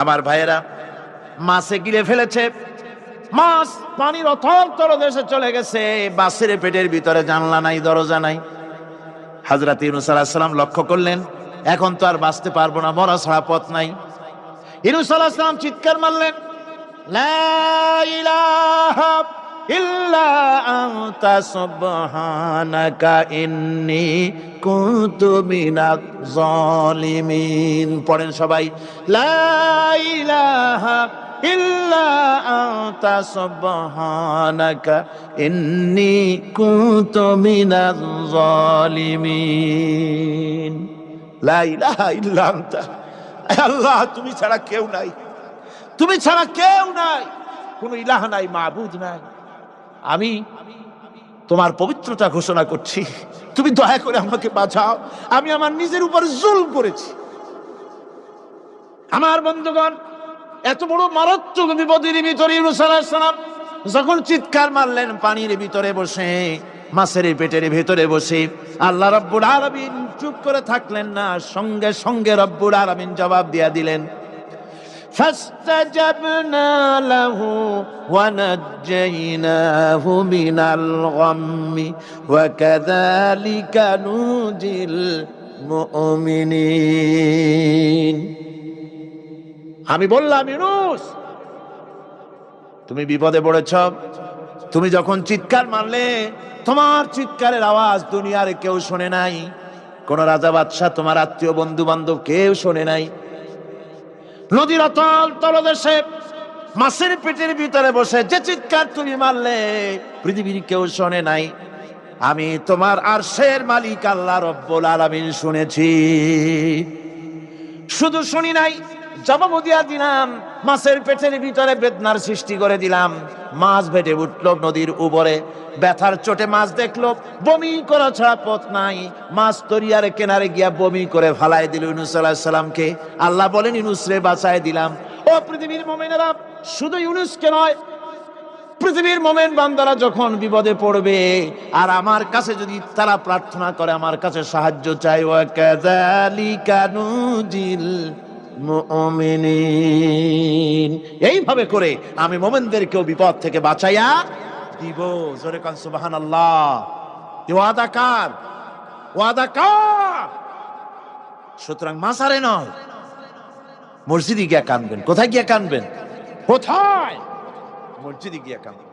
আমার ভাইয়েরা, মাছে গিলে ফেলেছে, মাছ পানির অথল তলদেশে চলে গেছে, মাছের পেটের ভিতরে জানলা নাই, দরজা নাই। হযরত ইউনূস আলাইহিস সালাম লক্ষ্য করলেন, এখন তো আর বাঁচতে পারবো না, মরা ছাড়া পথ নাই। ইউনূস আলাইহিস সালাম চিৎকার মারলেন, লা ইলাহা ইল্লা আনতা সুবহানাকা ইন্নী কুনতু মিনাজ জালিমিন। পড়েন সবাই, লা ইলাহা ইল্লা আনতা সুবহানাকা ইন্নী কুনতু মিনাজ জালিমিন। লা ইলাহা ইল্লা আনতা, আল্লাহ তুমি ছাড়া কেউ নাই, তুমি ছাড়া কেউ নাই, কোন ইলাহ নাই, মাবুদ নাই। আমি তোমার পবিত্রতা ঘোষণা করছি, তুমি দয়া করে আমাকে বাঁচাও, আমি আমার নিজের উপর জুলম করেছি। আমার বন্ধুগণ, এত বড় মারাত্মক বিপদের ভিতরে ইউনূস আলাইহিস সালাম যখন চিৎকার মারলেন, পানির ভিতরে বসে, মাছের পেটের ভিতরে বসে, আল্লাহ রাব্বুল আলামিন চুপ করে থাকলেন না, সঙ্গে সঙ্গে রব্বুল আলামিন জবাব দিয়া দিলেন, فاستجبنا له ونجيناه من الغم وكذلك ننجي المؤمنين। আমি বললাম, ইউনূস তুমি বিপদে পড়েছ, তুমি যখন চিৎকার মারলে, তোমার চিৎকারের আওয়াজ দুনিয়ার কেউ শোনে নাই, কোন রাজা বাদশাহ, তোমার আত্মীয় বন্ধু বান্ধব কেউ শোনে নাই। নদীর অতল তলদেশে মাছের পেটের ভিতরে বসে যে চিৎকার তুমি মারলে, পৃথিবীর কেউ শোনে নাই, আমি তোমার আরশের মালিক আল্লাহ রব্বুল আলামিন শুনেছি। শুধু শুনি নাই, জবাব দিয়া দিলাম, মাছের পেটের ভিতরে বেদনার সৃষ্টি করে দিলাম। মাছ ভেটে উঠল নদীর উপরে, ব্যথার চোটে মাছ দেখলো, বমি করা ছাড়া পথ নাই, মাছ দরিয়ার কিনারে গিয়া বমি করে ফালাই দিল ইউনূস আলাইহিস সালামকে। আল্লাহ বলেন, ইউনূস রে বাঁচায় দিলাম। ও পৃথিবীর মুমিনেরা, শুধু ইউনূসকে নয়, পৃথিবীর মুমিন বান্দারা যখন বিপদে পড়বে আর আমার কাছে যদি তারা প্রার্থনা করে, আমার কাছে সাহায্য চাই, ওয়া কাযালিকা নুজিল মুমিনিন, এইভাবে করে আমি মুমিনদেরকেও বিপদ থেকে বাঁচাইয়া দিব। জোরে কান সুবহানাল্লাহ। ওয়াদা কার? ওয়াদা কার? সুতরাং মাসারে নয়, মসজিদে গিয়া কাঁদবেন। কোথায় গিয়া কাঁদবেন? কোথায়? মসজিদে গিয়া কাঁদবেন।